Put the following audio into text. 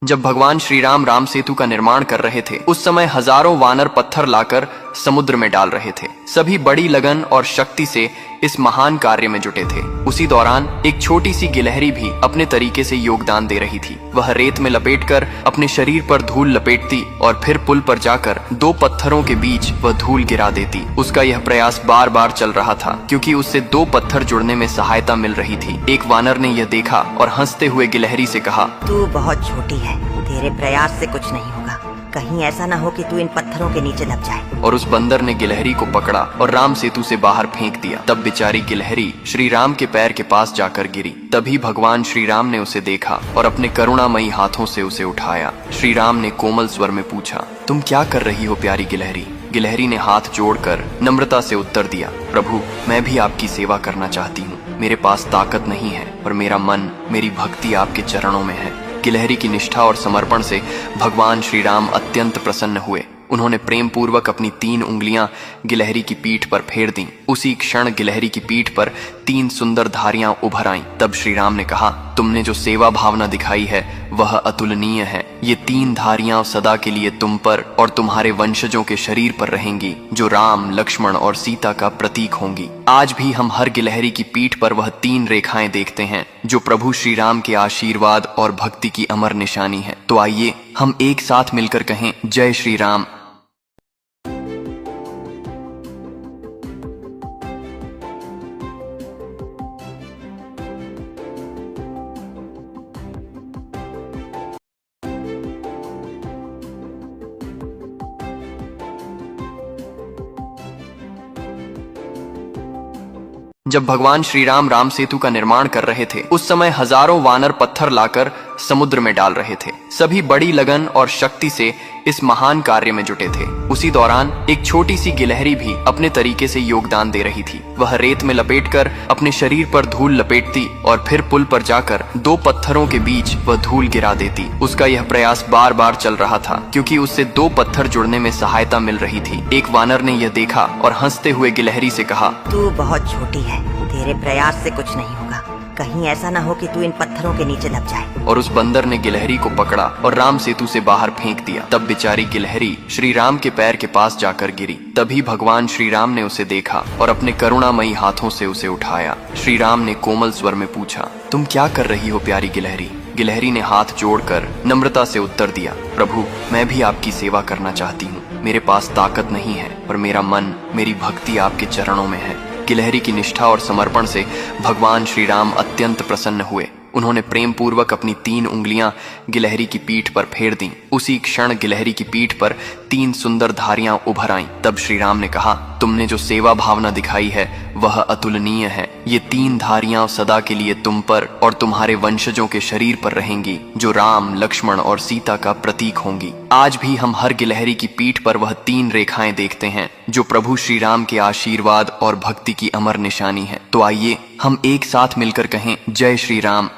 जब भगवान श्री राम राम सेतु का निर्माण कर रहे थे, उस समय हजारों वानर पत्थर लाकर समुद्र में डाल रहे थे। सभी बड़ी लगन और शक्ति से इस महान कार्य में जुटे थे। उसी दौरान एक छोटी सी गिलहरी भी अपने तरीके से योगदान दे रही थी। वह रेत में लपेटकर अपने शरीर पर धूल लपेटती और फिर पुल पर जाकर दो पत्थरों के बीच वह धूल गिरा देती। उसका यह प्रयास बार बार चल रहा था, क्योंकि उससे दो पत्थर जुड़ने में सहायता मिल रही थी। एक वानर ने यह देखा और हंसते हुए गिलहरी से कहा, तू बहुत छोटी है, तेरे प्रयास से कुछ नहीं होगा। कहीं ऐसा ना हो कि तू इन पत्थरों के नीचे दब जाए। और उस बंदर ने गिलहरी को पकड़ा और राम सेतु से बाहर फेंक दिया। तब बेचारी गिलहरी श्री राम के पैर के पास जाकर गिरी। तभी भगवान श्री राम ने उसे देखा और अपने करुणामयी हाथों से उसे उठाया। श्री राम ने कोमल स्वर में पूछा, तुम क्या कर रही हो प्यारी गिलहरी? गिलहरी ने हाथ जोड़कर नम्रता से उत्तर दिया, प्रभु, मैं भी आपकी सेवा करना चाहती हूँ। मेरे पास ताकत नहीं है, पर मेरा मन, मेरी भक्ति आपके चरणों में है। गिलहरी की निष्ठा और समर्पण से भगवान श्री राम अत्यंत प्रसन्न हुए। उन्होंने प्रेम पूर्वक अपनी 3 उंगलियां गिलहरी की पीठ पर फेर दीं। उसी क्षण गिलहरी की पीठ पर 3 सुंदर धारियां उभर आईं। तब श्री राम ने कहा, तुमने जो सेवा भावना दिखाई है वह अतुलनीय है। ये 3 धारियां सदा के लिए तुम पर और तुम्हारे वंशजों के शरीर पर रहेंगी, जो राम, लक्ष्मण और सीता का प्रतीक होंगी। आज भी हम हर गिलहरी की पीठ पर वह 3 रेखाएं देखते हैं, जो प्रभु श्री राम के आशीर्वाद और भक्ति की अमर निशानी है। तो आइए हम एक साथ मिलकर कहें, जय श्री राम। जब भगवान श्री राम राम सेतु का निर्माण कर रहे थे, उस समय हजारों वानर पत्थर लाकर समुद्र में डाल रहे थे। सभी बड़ी लगन और शक्ति से इस महान कार्य में जुटे थे। उसी दौरान एक छोटी सी गिलहरी भी अपने तरीके से योगदान दे रही थी। वह रेत में लपेटकर अपने शरीर पर धूल लपेटती और फिर पुल पर जाकर दो पत्थरों के बीच वह धूल गिरा देती। उसका यह प्रयास बार बार चल रहा था, क्योंकि उससे दो पत्थर जुड़ने में सहायता मिल रही थी। एक वानर ने यह देखा और हंसते हुए गिलहरी से कहा, तू बहुत छोटी है, तेरे प्रयास से कुछ नहीं होगा। कहीं ऐसा ना हो कि तू इन पत्थरों के नीचे दब जाए। और उस बंदर ने गिलहरी को पकड़ा और राम सेतु से बाहर फेंक दिया। तब बेचारी गिलहरी श्री राम के पैर के पास जाकर गिरी। तभी भगवान श्री राम ने उसे देखा और अपने करुणामयी हाथों से उसे उठाया। श्री राम ने कोमल स्वर में पूछा, तुम क्या कर रही हो प्यारी गिलहरी? गिलहरी ने हाथ जोड़कर नम्रता से उत्तर दिया, प्रभु, मैं भी आपकी सेवा करना चाहती हूँ। मेरे पास ताकत नहीं है, पर मेरा मन, मेरी भक्ति आपके चरणों में है। गिलहरी की निष्ठा और समर्पण से भगवान श्री राम अत्यंत प्रसन्न हुए। उन्होंने प्रेम पूर्वक अपनी 3 उंगलियां गिलहरी की पीठ पर फेर दीं। उसी क्षण गिलहरी की पीठ पर 3 सुंदर धारियां उभर आईं। तब श्री राम ने कहा, तुमने जो सेवा भावना दिखाई है वह अतुलनीय है। ये 3 धारियां सदा के लिए तुम पर और तुम्हारे वंशजों के शरीर पर रहेंगी, जो राम, लक्ष्मण और सीता का प्रतीक होंगी। आज भी हम हर गिलहरी की पीठ पर वह 3 रेखाएं देखते हैं, जो प्रभु श्री राम के आशीर्वाद और भक्ति की अमर निशानी है। तो आइए हम एक साथ मिलकर कहें, जय श्री राम।